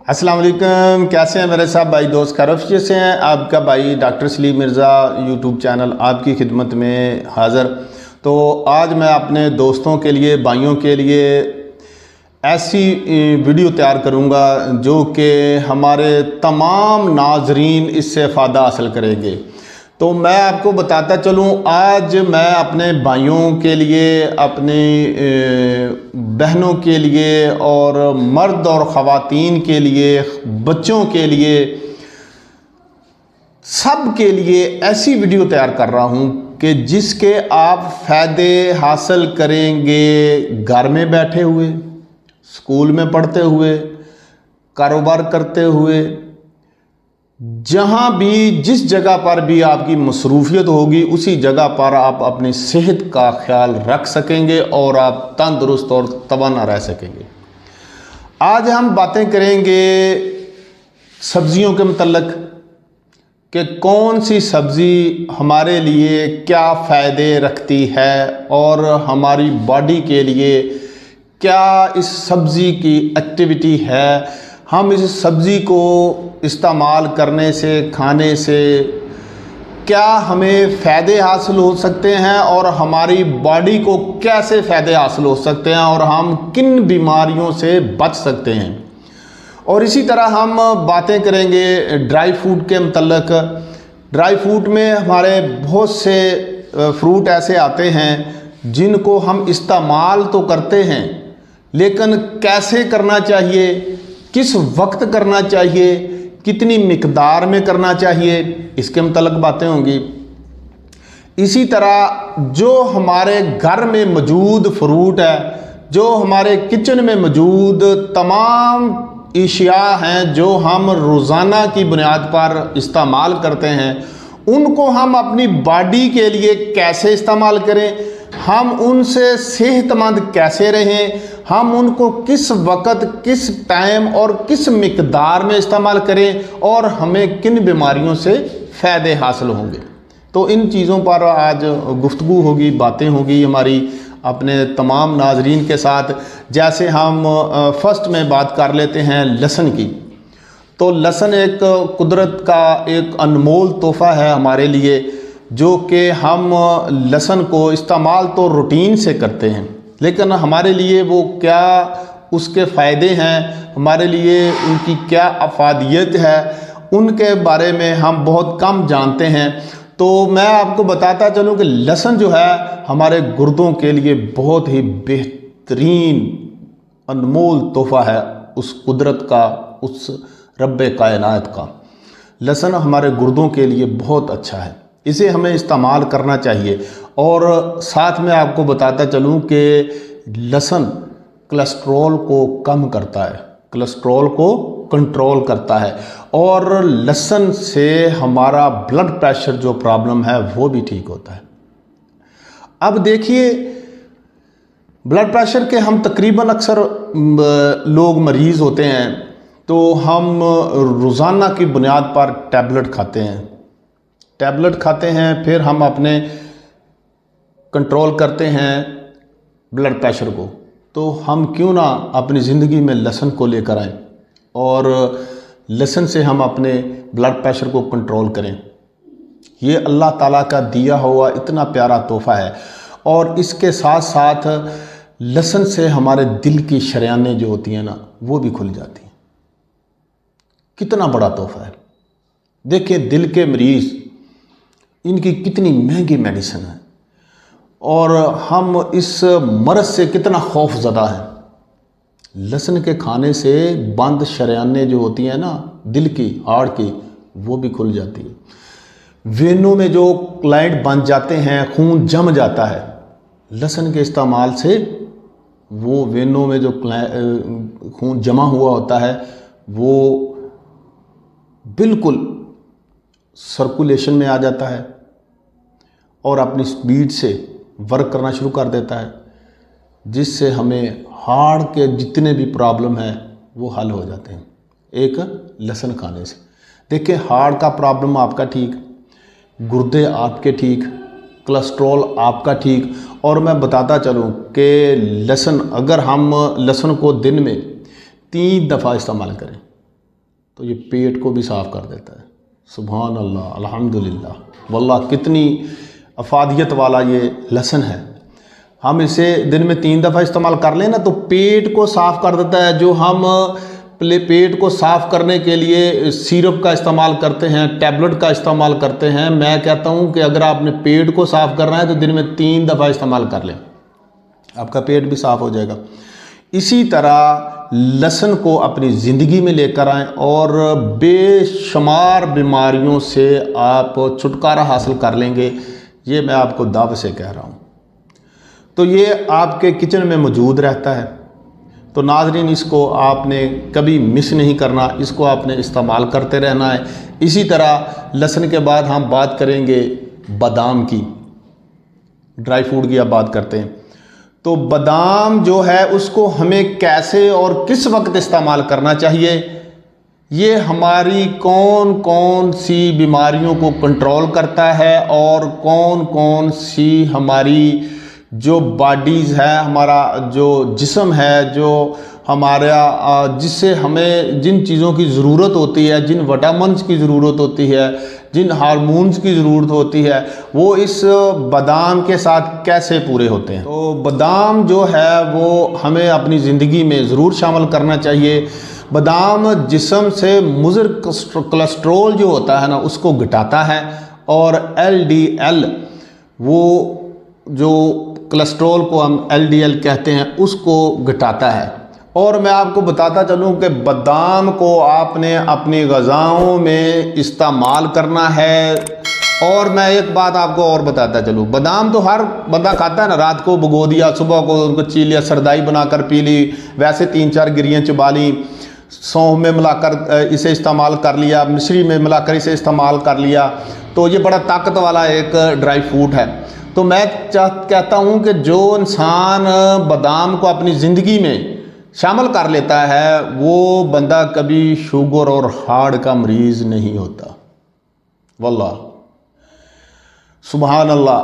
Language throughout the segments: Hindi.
अस्सलाम वालेकुम, कैसे हैं मेरे साहब भाई दोस्त? खैरियत से हैं? आपका भाई doctor Salim Mirza YouTube channel आपकी खिदमत में हाज़िर। तो आज मैं अपने दोस्तों के लिए, भाइयों के लिए ऐसी वीडियो तैयार करूंगा जो कि हमारे तमाम नाजरीन इससे फ़ायदा हासिल करेंगे। तो मैं आपको बताता चलूं, आज मैं अपने भाइयों के लिए, अपनी बहनों के लिए और मर्द और ख़वातीन के लिए, बच्चों के लिए, सब के लिए ऐसी वीडियो तैयार कर रहा हूं कि जिसके आप फ़ायदे हासिल करेंगे घर में बैठे हुए, स्कूल में पढ़ते हुए, कारोबार करते हुए, जहाँ भी जिस जगह पर भी आपकी मसरूफियत होगी उसी जगह पर आप अपनी सेहत का ख्याल रख सकेंगे और आप तंदुरुस्त और तवाना रह सकेंगे। आज हम बातें करेंगे सब्जियों के मतलब कि कौन सी सब्ज़ी हमारे लिए क्या फ़ायदे रखती है और हमारी बॉडी के लिए क्या इस सब्ज़ी की एक्टिविटी है। हम इस सब्ज़ी को इस्तेमाल करने से, खाने से क्या हमें फ़ायदे हासिल हो सकते हैं और हमारी बॉडी को कैसे फ़ायदे हासिल हो सकते हैं और हम किन बीमारियों से बच सकते हैं। और इसी तरह हम बातें करेंगे ड्राई फ्रूट के मतलब। ड्राई फ्रूट में हमारे बहुत से फ्रूट ऐसे आते हैं जिनको हम इस्तेमाल तो करते हैं, लेकिन कैसे करना चाहिए, किस वक्त करना चाहिए, कितनी मिकदार में करना चाहिए, इसके मतलब बातें होंगी। इसी तरह जो हमारे घर में मौजूद फ्रूट है, जो हमारे किचन में मौजूद तमाम इशिया हैं जो हम रोज़ाना की बुनियाद पर इस्तेमाल करते हैं, उनको हम अपनी बॉडी के लिए कैसे इस्तेमाल करें, हम उनसे सेहतमंद कैसे रहें, हम उनको किस वक़्त, किस टाइम और किस मिकदार में इस्तेमाल करें और हमें किन बीमारियों से फ़ायदे हासिल होंगे। तो इन चीज़ों पर आज गुफ्तगू होगी, बातें होगी हमारी अपने तमाम नाजरीन के साथ। जैसे हम फर्स्ट में बात कर लेते हैं लहसुन की। तो लहसुन एक कुदरत का एक अनमोल तोहफ़ा है हमारे लिए, जो कि हम लहसुन को इस्तेमाल तो रूटीन से करते हैं, लेकिन हमारे लिए वो क्या उसके फ़ायदे हैं, हमारे लिए उनकी क्या अफादियत है, उनके बारे में हम बहुत कम जानते हैं। तो मैं आपको बताता चलूँ कि लहसुन जो है हमारे गुर्दों के लिए बहुत ही बेहतरीन अनमोल तोहफ़ा है उस कुदरत का, उस रब्बे कायनात का। लहसुन हमारे गुर्दों के लिए बहुत अच्छा है, इसे हमें इस्तेमाल करना चाहिए। और साथ में आपको बताता चलूँ कि लहसुन कोलेस्ट्रॉल को कम करता है, कोलेस्ट्रॉल को कंट्रोल करता है, और लहसुन से हमारा ब्लड प्रेशर जो प्रॉब्लम है वो भी ठीक होता है। अब देखिए, ब्लड प्रेशर के हम तकरीबन अक्सर लोग मरीज़ होते हैं, तो हम रोज़ाना की बुनियाद पर टैबलेट खाते हैं, फिर हम अपने कंट्रोल करते हैं ब्लड प्रेशर को। तो हम क्यों ना अपनी ज़िंदगी में लहसुन को लेकर आएँ और लहसुन से हम अपने ब्लड प्रेशर को कंट्रोल करें। ये अल्लाह ताला का दिया हुआ इतना प्यारा तोहफ़ा है। और इसके साथ साथ लहसुन से हमारे दिल की शरेयानें जो होती हैं ना, वो भी खुल जाती हैं। कितना बड़ा तोहफ़ा है। देखिए, दिल के मरीज़, इनकी कितनी महंगी मेडिसिन है और हम इस मर्ज़ से कितना खौफज़दा है। लहसुन के खाने से बंद शरेयानें जो होती हैं ना दिल की, हार्ट की, वो भी खुल जाती है। वेनों में जो क्लाइंट बन जाते हैं, खून जम जाता है, लहसुन के इस्तेमाल से वो वेनों में जो खून जमा हुआ होता है वो बिल्कुल सर्कुलेशन में आ जाता है और अपनी स्पीड से वर्क करना शुरू कर देता है, जिससे हमें हार्ट के जितने भी प्रॉब्लम हैं वो हल हो जाते हैं एक लहसुन खाने से। देखिए, हार्ट का प्रॉब्लम आपका ठीक, गुर्दे आपके ठीक, कोलेस्ट्रॉल आपका ठीक। और मैं बताता चलूँ कि लहसुन, अगर हम लहसुन को दिन में 3 दफ़ा इस्तेमाल करें, तो ये पेट को भी साफ़ कर देता है। सुभान अल्लाह, अल्हम्दुलिल्लाह, वल्लाह कितनी अफादियत वाला ये लहसुन है। हम इसे दिन में 3 दफ़ा इस्तेमाल कर लें ना तो पेट को साफ़ कर देता है। जो हम पेट को साफ़ करने के लिए सिरप का इस्तेमाल करते हैं, टैबलेट का इस्तेमाल करते हैं, मैं कहता हूँ कि अगर आपने पेट को साफ़ करना है तो दिन में 3 दफ़ा इस्तेमाल कर लें, आपका पेट भी साफ़ हो जाएगा। इसी तरह लहसुन को अपनी ज़िंदगी में लेकर आएँ और बेशुमार बीमारियों से आप छुटकारा हासिल कर लेंगे। ये मैं आपको दावे से कह रहा हूँ। तो ये आपके किचन में मौजूद रहता है। तो नाज़रीन, इसको आपने कभी मिस नहीं करना, इसको आपने इस्तेमाल करते रहना है। इसी तरह लहसुन के बाद हम बात करेंगे बादाम की, ड्राई फ्रूट की आप बात करते हैं। तो बादाम जो है उसको हमें कैसे और किस वक्त इस्तेमाल करना चाहिए, ये हमारी कौन कौन सी बीमारियों को कंट्रोल करता है और कौन कौन सी हमारी जो बॉडीज़ है, हमारा जो जिस्म है, जो हमारा जिससे हमें जिन चीज़ों की ज़रूरत होती है, जिन विटामिन्स की ज़रूरत होती है, जिन हार्मोन्स की ज़रूरत होती है, वो इस बादाम के साथ कैसे पूरे होते हैं। तो बादाम जो है वो हमें अपनी ज़िंदगी में ज़रूर शामिल करना चाहिए। बादाम जिस्म से मुज़र कोलेस्ट्रॉल जो होता है ना उसको घटाता है और LDL, वो जो कोलेस्ट्रॉल को हम LDL कहते हैं, उसको घटाता है। और मैं आपको बताता चलूँ कि बादाम को आपने अपनी ग़िज़ाओं में इस्तेमाल करना है। और मैं एक बात आपको और बताता चलूँ, बादाम तो हर बंदा खाता है ना, रात को भिगो दिया, सुबह को उनको ची लिया, सरदाई बनाकर पी ली, वैसे 3-4 गिरियाँ चबा ली, सौंफ में मिलाकर इसे इस्तेमाल कर लिया, मिश्री में मिलाकर इसे इस्तेमाल कर लिया। तो ये बड़ा ताकत वाला एक ड्राई फ्रूट है। तो मैं कहता हूँ कि जो इंसान बादाम को अपनी ज़िंदगी में शामिल कर लेता है वो बंदा कभी शुगर और हार्ट का मरीज़ नहीं होता। वल्लाह, सुभान अल्लाह,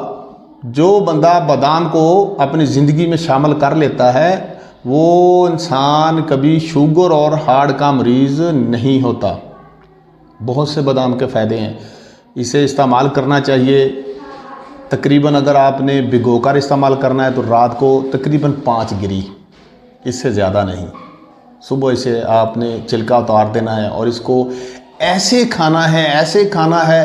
जो बंदा बादाम को अपनी ज़िंदगी में शामिल कर लेता है वो इंसान कभी शुगर और हार्ट का मरीज़ नहीं होता। बहुत से बादाम के फ़ायदे हैं, इसे इस्तेमाल करना चाहिए। तकरीबन अगर आपने भिगोकर इस्तेमाल करना है तो रात को तकरीबन 5 गिरी, इससे ज़्यादा नहीं। सुबह इसे आपने छिलका उतार देना है और इसको ऐसे खाना है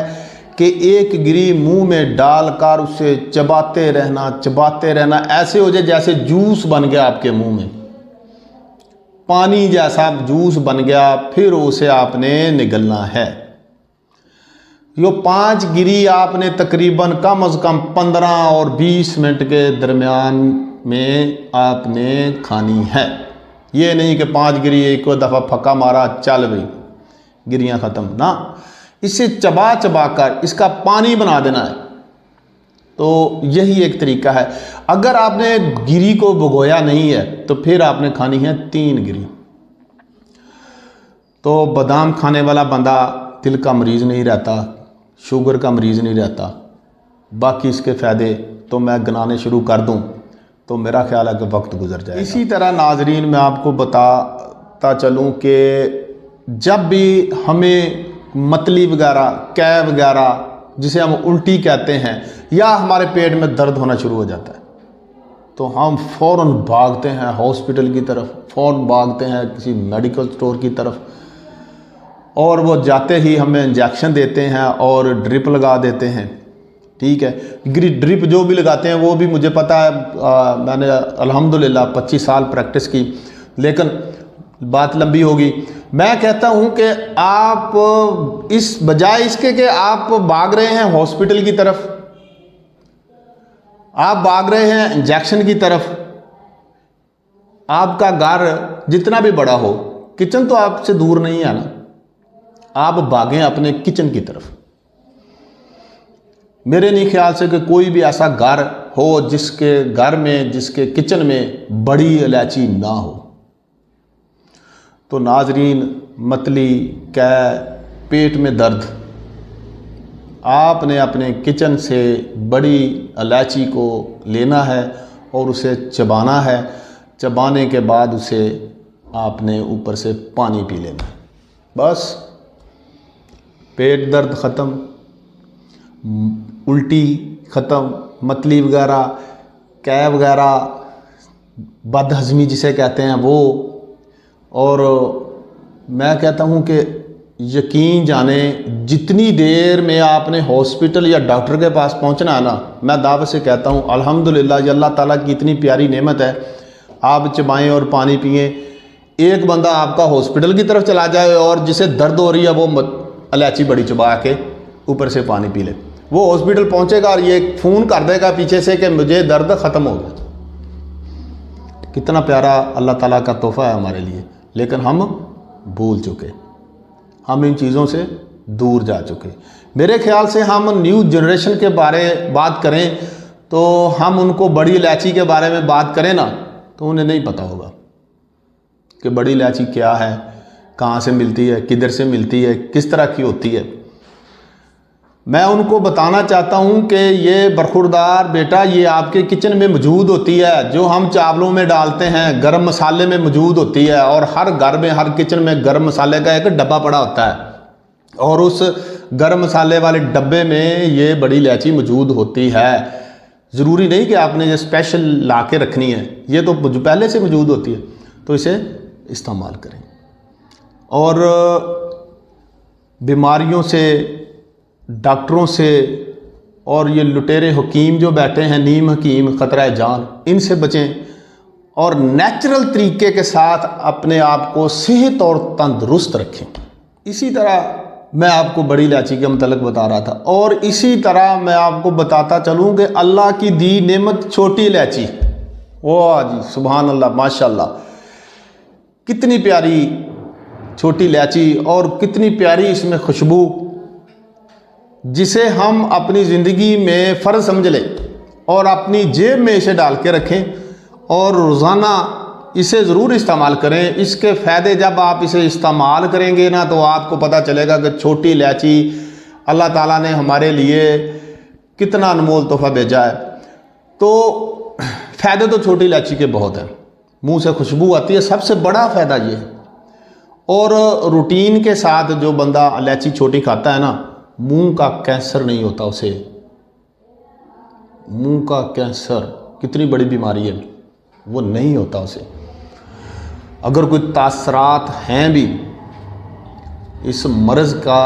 कि 1 गिरी मुंह में डालकर उसे चबाते रहना, ऐसे हो जाए जैसे जूस बन गया आपके मुंह में, पानी जैसा जूस बन गया। फिर उसे आपने निगलना है। यो 5 गिरी आपने तकरीबन कम अज़ कम 15 और 20 मिनट के दरमियान में आपने खानी है। ये नहीं कि 5 गिरी एक दफ़ा फक्का मारा, चल भाई गिरियाँ ख़त्म ना, इसे चबा कर इसका पानी बना देना है। तो यही एक तरीका है। अगर आपने गिरी को भिगोया नहीं है तो फिर आपने खानी है 3 गिरी। तो बादाम खाने वाला बंदा दिल का मरीज़ नहीं रहता, शुगर का मरीज़ नहीं रहता। बाकी इसके फ़ायदे तो मैं गिनाने शुरू कर दूं तो मेरा ख्याल है कि वक्त गुजर जाएगा। इसी तरह नाजरीन, मैं आपको बताता चलूं कि जब भी हमें मतली वगैरह, कै वगैरह, जिसे हम उल्टी कहते हैं, या हमारे पेट में दर्द होना शुरू हो जाता है तो हम फ़ौरन भागते हैं हॉस्पिटल की तरफ, फ़ौरन भागते हैं किसी मेडिकल स्टोर की तरफ, और वो जाते ही हमें इंजेक्शन देते हैं और ड्रिप लगा देते हैं। ठीक है, ड्रिप जो भी लगाते हैं वो भी मुझे पता है, मैंने अल्हम्दुलिल्लाह 25 साल प्रैक्टिस की, लेकिन बात लंबी होगी। मैं कहता हूं कि आप इस बजाय इसके कि आप भाग रहे हैं हॉस्पिटल की तरफ, आप भाग रहे हैं इंजेक्शन की तरफ, आपका घर जितना भी बड़ा हो, किचन तो आपसे दूर नहीं है ना, आप भागें अपने किचन की तरफ। मेरे नहीं ख्याल से कि कोई भी ऐसा घर हो जिसके घर में, जिसके किचन में बड़ी इलायची ना हो। तो नाजरीन, मतली, कै, पेट में दर्द, आपने अपने किचन से बड़ी इलायची को लेना है और उसे चबाना है। चबाने के बाद उसे आपने ऊपर से पानी पी लेना है। बस पेट दर्द ख़त्म, उल्टी ख़त्म, मतली वगैरह, कै वगैरह, बदहज़मी जिसे कहते हैं वो। और मैं कहता हूँ कि यकीन जाने जितनी देर में आपने हॉस्पिटल या डॉक्टर के पास पहुँचना है ना, मैं दावत से कहता हूँ अल्हम्दुलिल्लाह, ये अल्लाह ताला की इतनी प्यारी नेमत है। आप चबाएं और पानी पिएं। एक बंदा आपका हॉस्पिटल की तरफ चला जाए और जिसे दर्द हो रही है वो इलायची बड़ी चबा के ऊपर से पानी पी ले, वो हॉस्पिटल पहुँचेगा और ये फ़ोन कर देगा पीछे से कि मुझे दर्द ख़त्म हो गया। कितना प्यारा अल्लाह ताला का तोहफ़ा है हमारे लिए, लेकिन हम भूल चुके, हम इन चीज़ों से दूर जा चुके। मेरे ख्याल से हम न्यू जनरेशन के बारे बात करें तो हम उनको बड़ी इलायची के बारे में बात करें ना, तो उन्हें नहीं पता होगा कि बड़ी इलायची क्या है, कहाँ से मिलती है, किधर से मिलती है, किस तरह की होती है। मैं उनको बताना चाहता हूँ कि ये बरखुरदार बेटा ये आपके किचन में मौजूद होती है, जो हम चावलों में डालते हैं, गरम मसाले में मौजूद होती है। और हर घर में, हर किचन में गरम मसाले का एक डब्बा पड़ा होता है और उस गरम मसाले वाले डब्बे में ये बड़ी इलायची मौजूद होती है। ज़रूरी नहीं कि आपने ये स्पेशल ला के रखनी है, ये तो पहले से मौजूद होती है, तो इसे इस्तेमाल करें। और बीमारियों से, डॉक्टरों से और ये लुटेरे हकीम जो बैठे हैं, नीम हकीम ख़तरा जान, इनसे बचें और नेचुरल तरीके के साथ अपने आप को सेहत और तंदुरुस्त रखें। इसी तरह मैं आपको बड़ी इलायची के मतलब बता रहा था, और इसी तरह मैं आपको बताता चलूँ कि अल्लाह की दी नेमत छोटी इलायची, वाह जी सुभान अल्लाह माशाल्लाह, कितनी प्यारी छोटी इलायची और कितनी प्यारी इसमें खुशबू, जिसे हम अपनी ज़िंदगी में फ़र्ज समझ लें और अपनी जेब में इसे डाल के रखें और रोज़ाना इसे ज़रूर इस्तेमाल करें। इसके फ़ायदे जब आप इसे इस्तेमाल करेंगे ना, तो आपको पता चलेगा कि छोटी इलायची अल्लाह ताला ने हमारे लिए कितना अनमोल तोहफ़ा भेजा है। तो फ़ायदे तो छोटी इलायची के बहुत हैं, मुंह से खुशबू आती है, सबसे बड़ा फ़ायदा ये है। और रूटीन के साथ जो बंदा इलायची छोटी खाता है ना, मुंह का कैंसर नहीं होता उसे। मुंह का कैंसर कितनी बड़ी बीमारी है, वो नहीं होता उसे। अगर कोई तासरात हैं भी इस मर्ज़ का,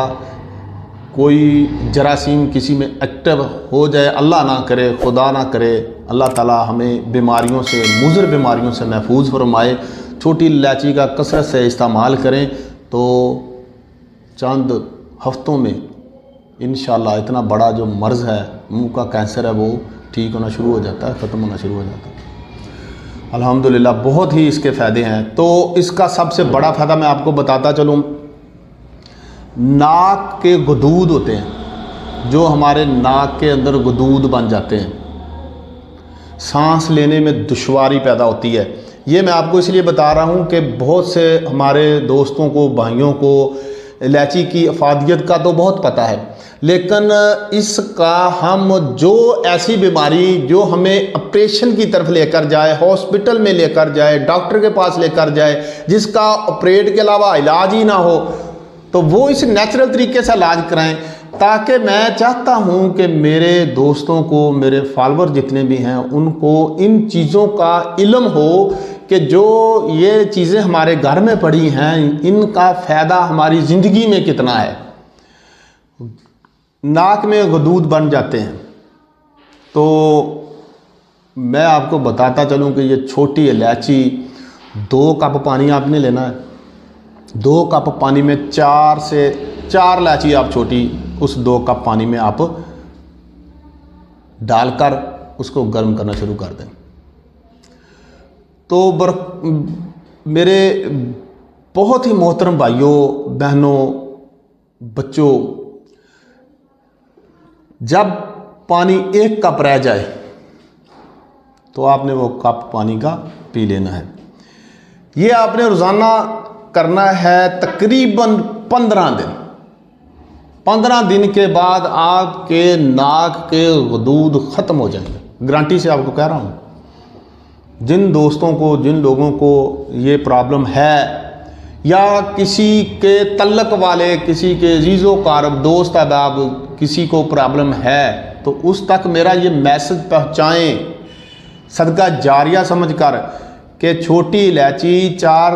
कोई जरासीम किसी में एक्टिव हो जाए, अल्लाह ना करे, खुदा ना करे, अल्लाह ताला हमें बीमारियों से, मुज़र बीमारियों से महफूज फरमाए। छोटी इलायची का कसरत से इस्तेमाल करें तो चंद हफ्तों में इंशाअल्लाह इतना बड़ा जो मर्ज़ है, मुंह का कैंसर है, वो ठीक होना शुरू हो जाता है, ख़त्म होना शुरू हो जाता है। अल्हम्दुलिल्लाह बहुत ही इसके फ़ायदे हैं। तो इसका सबसे बड़ा फ़ायदा मैं आपको बताता चलूँ, नाक के गदूद होते हैं, जो हमारे नाक के अंदर गदूद बन जाते हैं, सांस लेने में दुश्वारी पैदा होती है। ये मैं आपको इसलिए बता रहा हूँ कि बहुत से हमारे दोस्तों को, भाइयों को इलायची की अफादियत का तो बहुत पता है, लेकिन इसका हम जो ऐसी बीमारी जो हमें ऑपरेशन की तरफ लेकर जाए, हॉस्पिटल में लेकर जाए, डॉक्टर के पास लेकर जाए, जिसका ऑपरेट के अलावा इलाज ही ना हो, तो वो इस नेचुरल तरीके से इलाज कराएं। ताकि मैं चाहता हूं कि मेरे दोस्तों को, मेरे फॉलोअर जितने भी हैं, उनको इन चीज़ों का इल्म हो कि जो ये चीज़ें हमारे घर में पड़ी हैं, इनका फ़ायदा हमारी ज़िंदगी में कितना है। नाक में गदूद बन जाते हैं, तो मैं आपको बताता चलूं कि ये छोटी इलायची, 2 कप पानी आपने लेना है। 2 कप पानी में 4 से 4 इलायची आप छोटी उस 2 कप पानी में आप डालकर उसको गर्म करना शुरू कर दें। तो मेरे बहुत ही मोहतरम भाइयों, बहनों, बच्चों, जब पानी 1 कप रह जाए तो आपने वो कप पानी का पी लेना है। ये आपने रोज़ाना करना है तकरीबन 15 दिन। 15 दिन के बाद आपके नाक के गदूद ख़त्म हो जाएंगे, गारंटी से आपको कह रहा हूँ। जिन दोस्तों को, जिन लोगों को ये प्रॉब्लम है या किसी के तल्लक वाले, किसी के जीज़ो कारब, दोस्त अहबाब, किसी को प्रॉब्लम है तो उस तक मेरा ये मैसेज पहुँचाएँ, सदका जारिया समझकर कि छोटी इलायची 4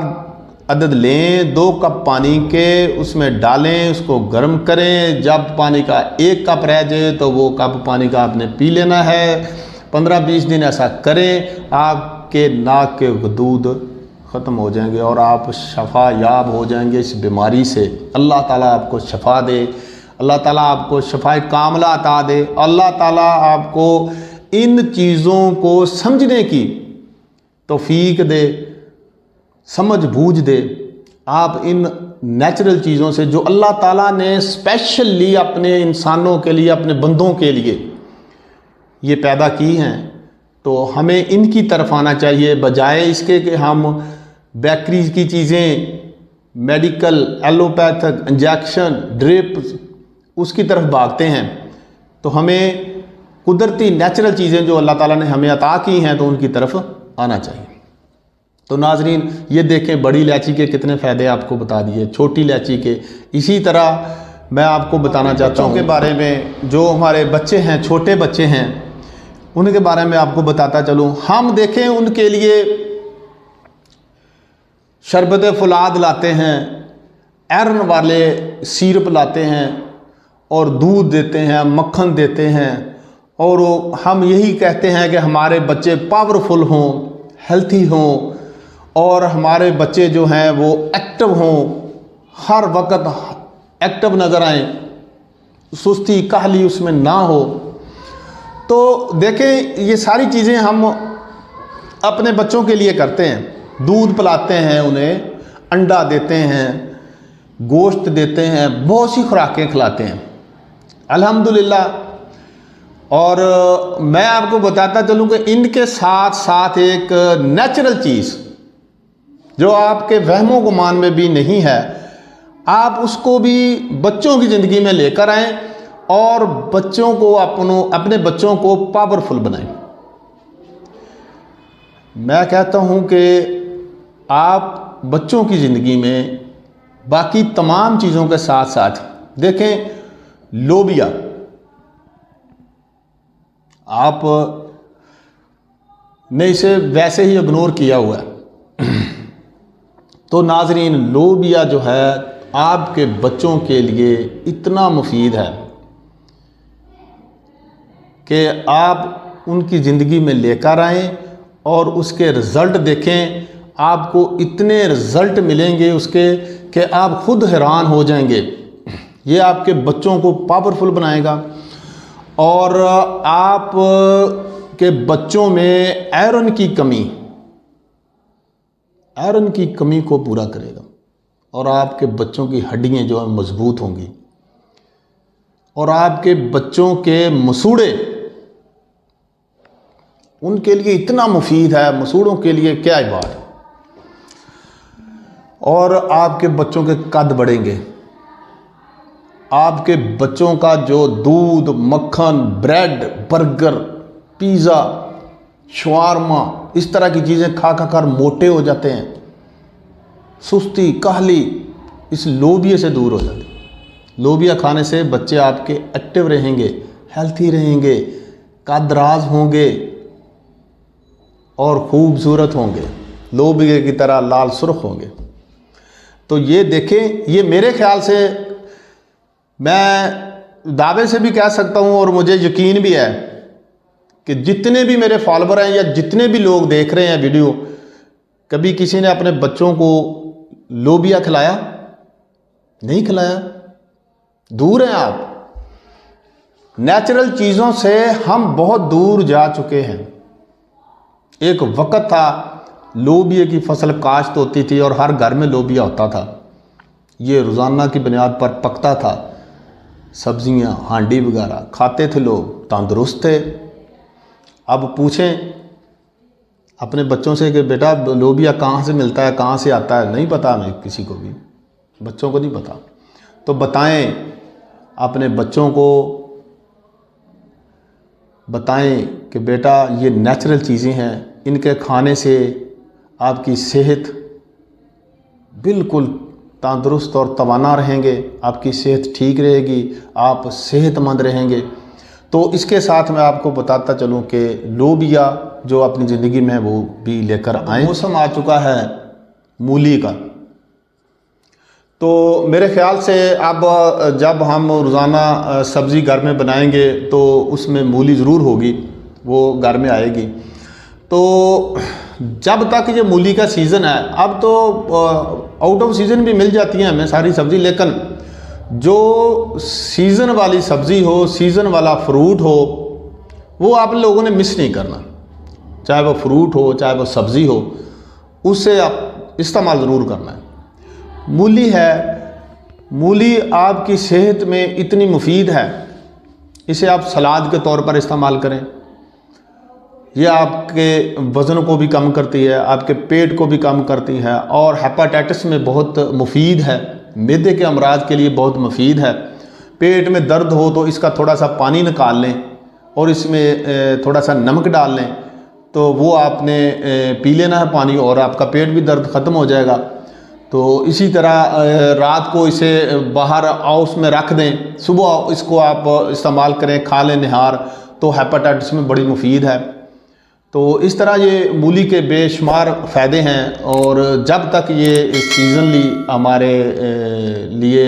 अदद लें, 2 कप पानी के उसमें डालें, उसको गर्म करें। जब पानी का 1 कप रह जाए तो वो कप पानी का आपने पी लेना है। 15-20 दिन ऐसा करें, आपके नाक के गदूद ख़त्म हो जाएंगे और आप शफा याब हो जाएंगे इस बीमारी से। अल्लाह ताला आपको शफा दे, अल्लाह ताला आपको शफाए कामला अता दे, अल्लाह ताला आपको इन चीज़ों को समझने की तौफीक दे, समझ बूझ दे। आप इन नेचुरल चीज़ों से जो अल्लाह ताला ने स्पेशली अपने इंसानों के लिए, अपने बंदों के लिए ये पैदा की हैं, तो हमें इनकी तरफ आना चाहिए, बजाय इसके कि हम बेकरीज की चीज़ें, मेडिकल, एलोपैथिक, इंजेक्शन, ड्रिप, उसकी तरफ भागते हैं। तो हमें कुदरती नेचुरल चीज़ें जो अल्लाह ताला ने हमें अता की हैं तो उनकी तरफ आना चाहिए। तो नाजरीन, ये देखें बड़ी इलायची के कितने फ़ायदे आपको बता दिए, छोटी इलायची के। इसी तरह मैं आपको बताना चाहता हूँ के बारे में, जो हमारे बच्चे हैं, छोटे बच्चे हैं, उनके बारे में आपको बताता चलूँ। हम देखें उनके लिए शरबत फुलाद लाते हैं, आयरन वाले सिरप लाते हैं और दूध देते हैं, मक्खन देते हैं, और हम यही कहते हैं कि हमारे बच्चे पावरफुल हों, हेल्थी हों, और हमारे बच्चे जो हैं वो एक्टिव हों, हर वक्त एक्टिव नज़र आएँ, सुस्ती काहली उसमें ना हो। तो देखें, ये सारी चीज़ें हम अपने बच्चों के लिए करते हैं। दूध पिलाते हैं उन्हें, अंडा देते हैं, गोश्त देते हैं, बहुत सी खुराकें खिलाते हैं अल्हम्दुलिल्लाह। और मैं आपको बताता चलूँ कि इनके साथ साथ एक नेचुरल चीज़ जो आपके वहमो गुमान में भी नहीं है, आप उसको भी बच्चों की ज़िंदगी में लेकर आएँ और बच्चों को अपने बच्चों को पावरफुल बनाएं। मैं कहता हूं कि आप बच्चों की ज़िंदगी में बाकी तमाम चीज़ों के साथ साथ देखें, लोबिया, आप ने इसे वैसे ही इग्नोर किया हुआ है। तो नाजरीन, लोबिया जो है आपके बच्चों के लिए इतना मुफीद है कि आप उनकी ज़िंदगी में लेकर आएँ और उसके रिज़ल्ट देखें। आपको इतने रिज़ल्ट मिलेंगे उसके कि आप खुद हैरान हो जाएंगे। ये आपके बच्चों को पावरफुल बनाएगा और आप के बच्चों में आयरन की कमी को पूरा करेगा और आपके बच्चों की हड्डियां जो है मजबूत होंगी और आपके बच्चों के मसूड़े उनके लिए इतना मुफीद है, मसूड़ों के लिए क्या ही बात। और आपके बच्चों के कद बढ़ेंगे, आपके बच्चों का जो दूध, मक्खन, ब्रेड, बर्गर, पिज़्ज़ा, शवारमा, इस तरह की चीज़ें खा कर मोटे हो जाते हैं, सुस्ती काहली इस लोबिया से दूर हो जाते हैं। लोबिया खाने से बच्चे आपके एक्टिव रहेंगे, हेल्थी रहेंगे, कदराज होंगे और खूबसूरत होंगे, लोबिया की तरह लाल सुर्ख होंगे। तो ये देखें, ये मेरे ख्याल से मैं दावे से भी कह सकता हूँ और मुझे यकीन भी है कि जितने भी मेरे फॉलोवर हैं या जितने भी लोग देख रहे हैं वीडियो, कभी किसी ने अपने बच्चों को लोबिया खिलाया? नहीं खिलाया। दूर हैं आप। नेचुरल चीज़ों से हम बहुत दूर जा चुके हैं। एक वक्त था लोबिया की फसल काश्त होती थी और हर घर में लोबिया होता था। ये रोज़ाना की बुनियाद पर पकता था, सब्जियां, हांडी वगैरह खाते थे लोग, तंदुरुस्त थे। अब पूछें अपने बच्चों से कि बेटा लोबिया कहाँ से मिलता है, कहाँ से आता है? नहीं पता हमें, किसी को भी, बच्चों को नहीं पता। तो बताएं, अपने बच्चों को बताएं कि बेटा ये नेचुरल चीज़ें हैं, इनके खाने से आपकी सेहत बिल्कुल तंदुरुस्त और तवाना रहेंगे, आपकी सेहत ठीक रहेगी, आप सेहतमंद रहेंगे। तो इसके साथ मैं आपको बताता चलूँ कि लोबिया जो अपनी ज़िंदगी में वो भी लेकर आए। मौसम आ चुका है मूली का, तो मेरे ख़्याल से अब जब हम रोज़ाना सब्ज़ी घर में बनाएंगे तो उसमें मूली ज़रूर होगी, वो घर में आएगी। तो जब तक ये मूली का सीज़न है, अब तो आउट ऑफ सीज़न भी मिल जाती है हमें सारी सब्ज़ी, लेकिन जो सीज़न वाली सब्ज़ी हो, सीज़न वाला फ्रूट हो, वो आप लोगों ने मिस नहीं करना। चाहे वो फ्रूट हो, चाहे वो सब्ज़ी हो, उससे आप इस्तेमाल ज़रूर करना है। मूली है, मूली आपकी सेहत में इतनी मुफीद है, इसे आप सलाद के तौर पर इस्तेमाल करें। यह आपके वज़न को भी कम करती है, आपके पेट को भी कम करती है और हेपेटाइटिस में बहुत मुफीद है, मैदे के अमराज के लिए बहुत मुफीद है। पेट में दर्द हो तो इसका थोड़ा सा पानी निकाल लें और इसमें थोड़ा सा नमक डाल लें, तो वो आपने पी लेना है पानी और आपका पेट भी दर्द ख़त्म हो जाएगा। तो इसी तरह रात को इसे बाहर हाउस में रख दें, सुबह इसको आप इस्तेमाल करें, खा लें निहार, तो हेपेटाइटिस में बड़ी मुफीद है। तो इस तरह ये मूली के बेशुमार फ़ायदे हैं और जब तक ये सीज़नली हमारे लिए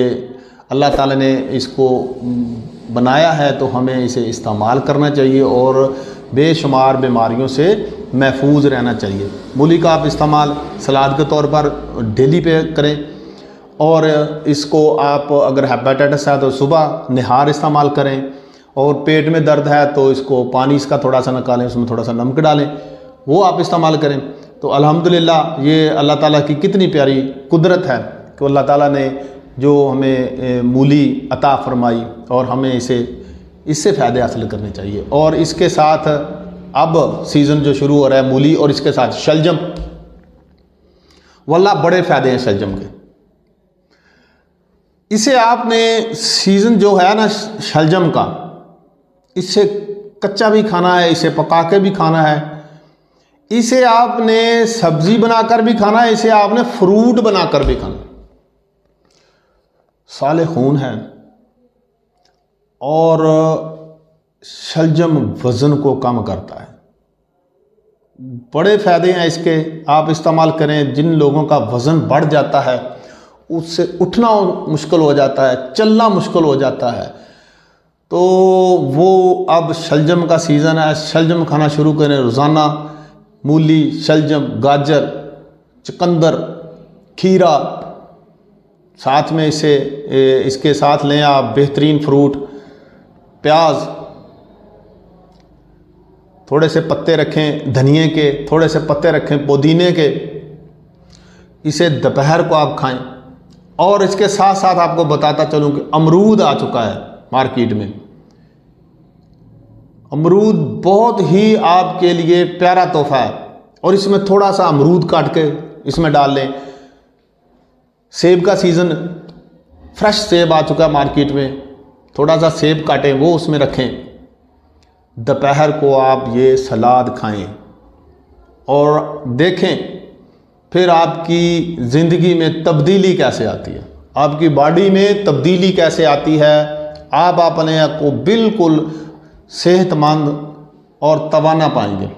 अल्लाह ताला ने इसको बनाया है तो हमें इसे इस्तेमाल करना चाहिए और बेशुमार बीमारियों से महफूज रहना चाहिए। मूली का आप इस्तेमाल सलाद के तौर पर डेली पे करें और इसको आप अगर हेपेटाइटिस है तो सुबह निहार इस्तेमाल करें और पेट में दर्द है तो इसको पानी इसका थोड़ा सा निकालें, उसमें थोड़ा सा नमक डालें, वो आप इस्तेमाल करें। तो अल्हम्दुलिल्लाह ये अल्लाह ताला की कितनी प्यारी कुदरत है कि अल्लाह ताला ने जो हमें मूली अता फरमाई और हमें इससे फ़ायदे हासिल करने चाहिए। और इसके साथ अब सीज़न जो शुरू हो रहा है मूली और इसके साथ शलजम, वल्लाह बड़े फ़ायदे हैं शलजम के। इसे आपने सीज़न जो है ना शलजम का, इसे कच्चा भी खाना है, इसे पका के भी खाना है, इसे आपने सब्ज़ी बनाकर भी खाना है, इसे आपने फ्रूट बनाकर भी खाना। साले खून है और शलजम वज़न को कम करता है। बड़े फ़ायदे हैं इसके, आप इस्तेमाल करें। जिन लोगों का वज़न बढ़ जाता है, उससे उठना मुश्किल हो जाता है, चलना मुश्किल हो जाता है, तो वो अब शलजम का सीज़न है, शलजम खाना शुरू करें। रोज़ाना मूली, शलजम, गाजर, चुकंदर, खीरा, साथ में इसके साथ लें आप बेहतरीन फ्रूट, प्याज, थोड़े से पत्ते रखें धनिए के, थोड़े से पत्ते रखें पुदीने के, इसे दोपहर को आप खाएं। और इसके साथ साथ आपको बताता चलूं कि अमरूद आ चुका है मार्केट में। अमरूद बहुत ही आपके लिए प्यारा तोहफा है और इसमें थोड़ा सा अमरूद काट के इसमें डाल लें। सेब का सीज़न, फ्रेश सेब आ चुका है मार्केट में, थोड़ा सा सेब काटें, वो उसमें रखें। दोपहर को आप ये सलाद खाएं और देखें फिर आपकी ज़िंदगी में तब्दीली कैसे आती है, आपकी बॉडी में तब्दीली कैसे आती है। आप अपने आप को बिल्कुल सेहतमंद और तवाना पाएंगे।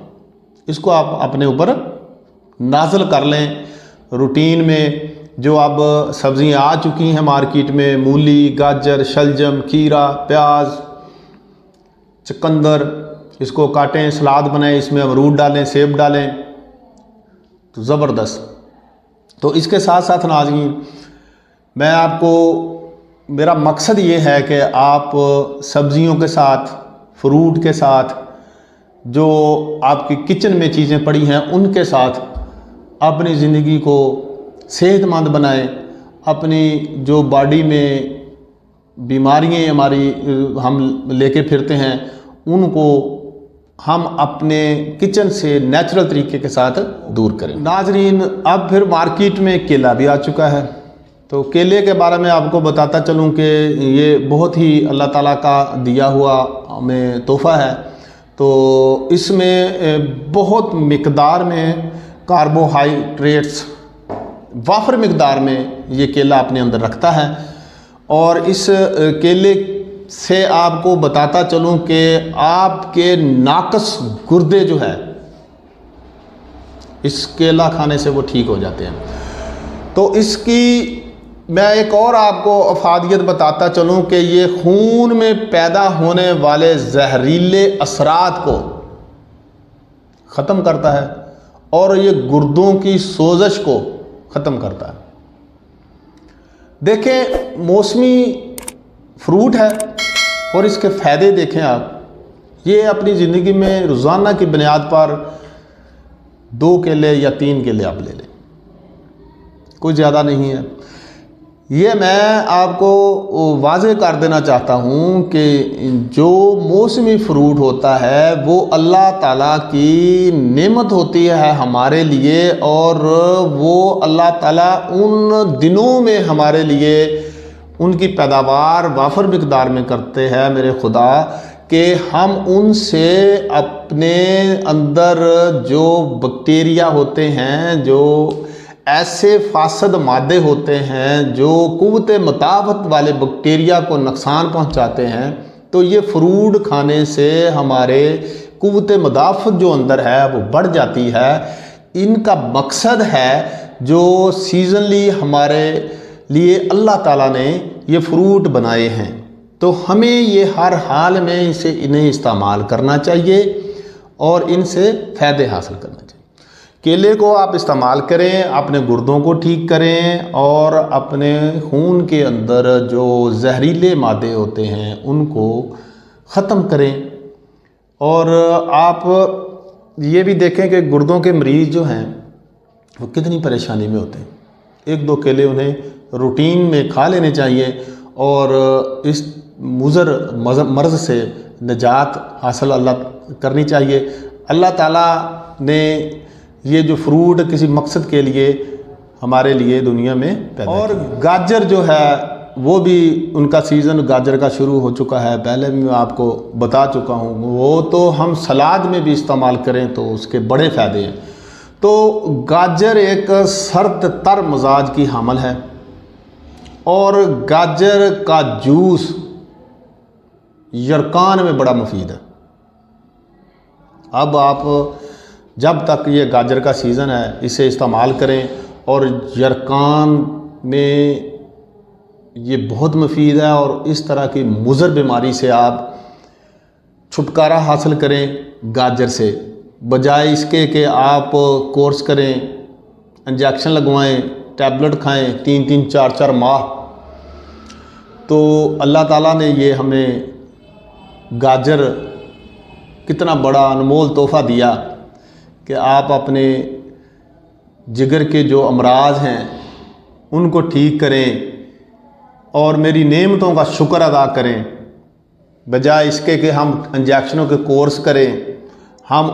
इसको आप अपने ऊपर नाज़िल कर लें। रूटीन में जो अब सब्ज़ियाँ आ चुकी हैं मार्केट में, मूली, गाजर, शलजम, खीरा, प्याज, चुकंदर, इसको काटें, सलाद बनाएं, इसमें अमरूद डालें, सेब डालें, तो ज़बरदस्त। तो इसके साथ साथ नाज़रीन, मैं आपको, मेरा मकसद ये है कि आप सब्ज़ियों के साथ, फ्रूट के साथ, जो आपकी किचन में चीज़ें पड़ी हैं उनके साथ अपनी ज़िंदगी को सेहतमंद बनाएं। अपनी जो बॉडी में बीमारियां हमारी हम लेके फिरते हैं, उनको हम अपने किचन से नेचुरल तरीके के साथ दूर करें। नाजरीन, अब फिर मार्केट में केला भी आ चुका है, तो केले के बारे में आपको बताता चलूं कि ये बहुत ही अल्लाह ताला का दिया हुआ हमें तोहफ़ा है। तो इसमें बहुत मिकदार में कार्बोहाइड्रेट्स वाफर मिकदार में ये केला अपने अंदर रखता है। और इस केले से आपको बताता चलूँ कि आपके नाकस गुर्दे जो है इस केला खाने से वो ठीक हो जाते हैं। तो इसकी मैं एक और आपको अफादियत बताता चलूँ कि ये खून में पैदा होने वाले जहरीले असरात को ख़त्म करता है और ये गुर्दों की सोजश को ख़त्म करता है। देखें, मौसमी फ्रूट है और इसके फ़ायदे देखें आप। ये अपनी ज़िंदगी में रोज़ाना की बुनियाद पर 2 केले या 3 केले आप ले लें, कोई ज़्यादा नहीं है। ये मैं आपको वाज़े कर देना चाहता हूँ कि जो मौसमी फ़्रूट होता है वो अल्लाह ताला की नेमत होती है हमारे लिए, और वो अल्लाह ताला उन दिनों में हमारे लिए उनकी पैदावार वाफर मिकदार में करते हैं मेरे खुदा, कि हम उनसे अपने अंदर जो बैक्टीरिया होते हैं, जो ऐसे फासद मादे होते हैं जो कुव्वत मुतावत वाले बैक्टीरिया को नुकसान पहुंचाते हैं, तो ये फ्रूट खाने से हमारे कुव्वत मुदाफ़त जो अंदर है वो बढ़ जाती है। इनका मकसद है जो सीज़नली हमारे लिए अल्लाह ताला ने ये फ्रूट बनाए हैं, तो हमें ये हर हाल में इन्हें इस्तेमाल करना चाहिए और इनसे फ़ायदे हासिल करना चाहिए। केले को आप इस्तेमाल करें, अपने गुर्दों को ठीक करें और अपने खून के अंदर जो जहरीले मादे होते हैं उनको ख़त्म करें। और आप ये भी देखें कि गुर्दों के मरीज़ जो हैं वो कितनी परेशानी में होते हैं। 1-2 केले उन्हें रूटीन में खा लेने चाहिए और इस मुज़र मर्ज़ से निजात हासिल अल्लाह करनी चाहिए। अल्लाह ताला ने ये जो फ्रूट किसी मकसद के लिए हमारे लिए दुनिया में पैदा और गाजर जो है वो भी उनका सीज़न गाजर का शुरू हो चुका है, पहले भी मैं आपको बता चुका हूँ। वो तो हम सलाद में भी इस्तेमाल करें तो उसके बड़े फ़ायदे हैं। तो गाजर एक सर्द तर मजाज की हामल है और गाजर का जूस यरकान में बड़ा मुफीद है। अब आप जब तक ये गाजर का सीज़न है इसे इस्तेमाल करें, और यरकान में ये बहुत मुफीद है और इस तरह की मुज़र बीमारी से आप छुटकारा हासिल करें गाजर से, बजाय इसके कि आप कोर्स करें, इंजेक्शन लगवाएं, टैबलेट खाएं 3-3, 4-4 माह। तो अल्लाह ताला ने ये हमें गाजर कितना बड़ा अनमोल तोहफ़ा दिया कि आप अपने जिगर के जो अमराज हैं उनको ठीक करें और मेरी नेमतों का शुक्र अदा करें, बजाय इसके कि हम इंजेक्शनों के कोर्स करें। हम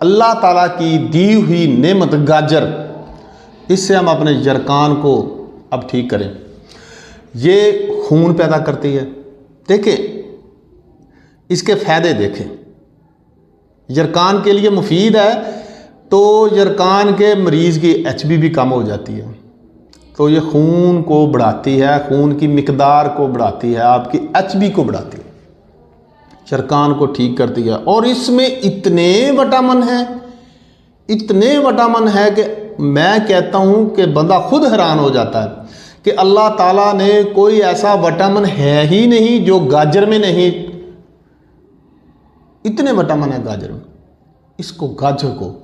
अल्लाह ताला की दी हुई नेमत गाजर, इससे हम अपने यरकान को अब ठीक करें। ये खून पैदा करती है। देखें इसके फ़ायदे देखें, यरकान के लिए मुफीद है। तो यरकान के मरीज़ की HB भी कम हो जाती है, तो ये खून को बढ़ाती है, खून की मिकदार को बढ़ाती है, आपकी HB को बढ़ाती है, यरकान को ठीक करती है। और इसमें इतने विटामिन हैं, इतने विटामिन है कि मैं कहता हूँ कि बंदा खुद हैरान हो जाता है कि अल्लाह ताला ने कोई ऐसा विटामिन है ही नहीं जो गाजर में नहीं। इतने विटामिन है गाजर में। इसको गाजर को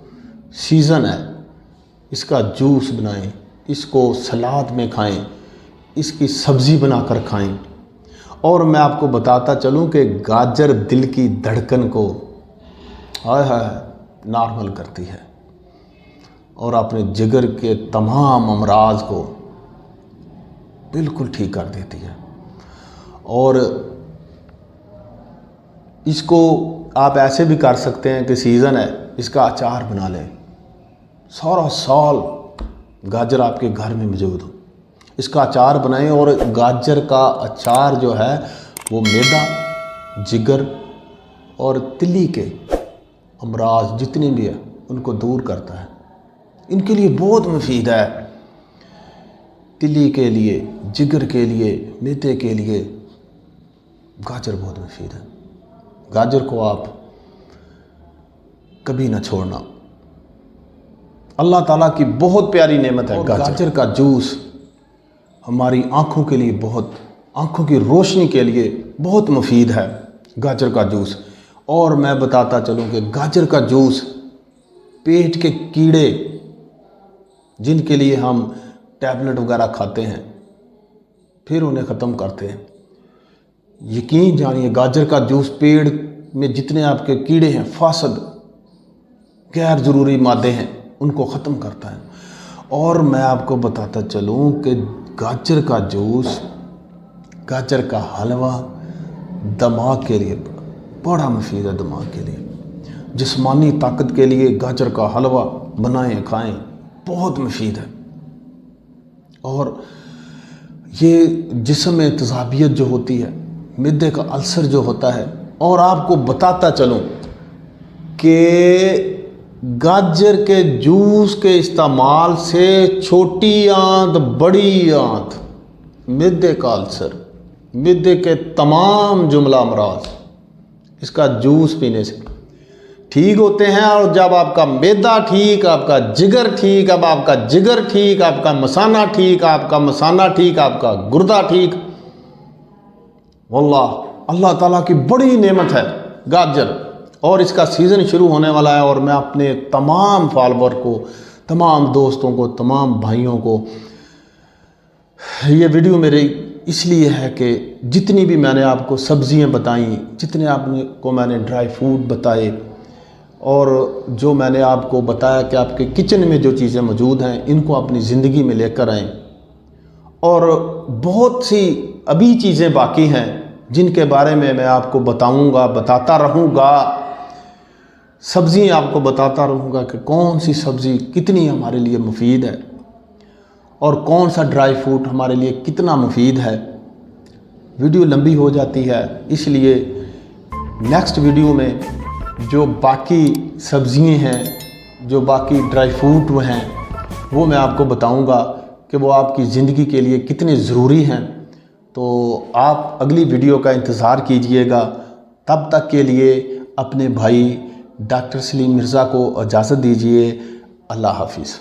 सीज़न है, इसका जूस बनाएं, इसको सलाद में खाएं, इसकी सब्ज़ी बनाकर खाएं। और मैं आपको बताता चलूं कि गाजर दिल की धड़कन को हाय हाय नॉर्मल करती है और अपने जिगर के तमाम अमराज को बिल्कुल ठीक कर देती है। और इसको आप ऐसे भी कर सकते हैं कि सीज़न है, इसका अचार बना लें, सारा साल गाजर आपके घर में मौजूद हो, इसका अचार बनाएं। और गाजर का अचार जो है वो मैदा, जिगर और तिल्ली के अमराज जितने भी है उनको दूर करता है, इनके लिए बहुत मुफीद है। तिली के लिए, जिगर के लिए, मैदे के लिए गाजर बहुत मुफीद है। गाजर को आप कभी ना छोड़ना। अल्लाह ताला की बहुत प्यारी नेमत है गाजर का जूस। हमारी आँखों के लिए बहुत, आँखों की रोशनी के लिए बहुत मुफीद है गाजर का जूस। और मैं बताता चलूँ कि गाजर का जूस पेट के कीड़े जिनके लिए हम टैबलेट वगैरह खाते हैं फिर उन्हें ख़त्म करते हैं, यकीन जानिए गाजर का जूस पेट में जितने आपके कीड़े हैं, फासद, गैर ज़रूरी मादे हैं, उनको ख़त्म करता है। और मैं आपको बताता चलूँ कि गाजर का जूस, गाजर का हलवा दिमाग के लिए बड़ा मुफीद है। दिमाग के लिए, जिस्मानी ताकत के लिए गाजर का हलवा बनाएं खाएं, बहुत मुफीद है। और ये जिस्म में तज़ाबियत जो होती है, मिद्दे का अल्सर जो होता है, और आपको बताता चलूँ कि गाजर के जूस के इस्तेमाल से छोटी आंत, बड़ी आंत, मिद्दे का अल्सर, मिद्दे के तमाम जुमला अमराज इसका जूस पीने से ठीक होते हैं। और जब आपका मैदा ठीक, आपका जिगर ठीक, अब आपका जिगर ठीक, आपका मसाना ठीक, आपका मसाना ठीक, आपका गुर्दा ठीक, वल्लाह अल्लाह ताला की बड़ी नेमत है गाजर। और इसका सीज़न शुरू होने वाला है। और मैं अपने तमाम फॉलोअर को, तमाम दोस्तों को, तमाम भाइयों को, ये वीडियो मेरे इसलिए है कि जितनी भी मैंने आपको सब्ज़ियाँ बताई, जितने आपको मैंने ड्राई फ्रूट बताए, और जो मैंने आपको बताया कि आपके किचन में जो चीज़ें मौजूद हैं इनको अपनी ज़िंदगी में लेकर आएँ। और बहुत सी अभी चीज़ें बाकी हैं जिनके बारे में मैं आपको बताऊंगा, बताता रहूँगा। सब्ज़ी आपको बताता रहूँगा कि कौन सी सब्ज़ी कितनी हमारे लिए मुफीद है और कौन सा ड्राई फ्रूट हमारे लिए कितना मुफीद है। वीडियो लंबी हो जाती है, इसलिए नेक्स्ट वीडियो में जो बाकी सब्ज़ियाँ हैं, जो बाकी ड्राई फ्रूट हैं, वो मैं आपको बताऊंगा कि वो आपकी ज़िंदगी के लिए कितने ज़रूरी हैं। तो आप अगली वीडियो का इंतज़ार कीजिएगा। तब तक के लिए अपने भाई डॉक्टर सलीम मिर्ज़ा को इजाज़त दीजिए। अल्लाह हाफिज़।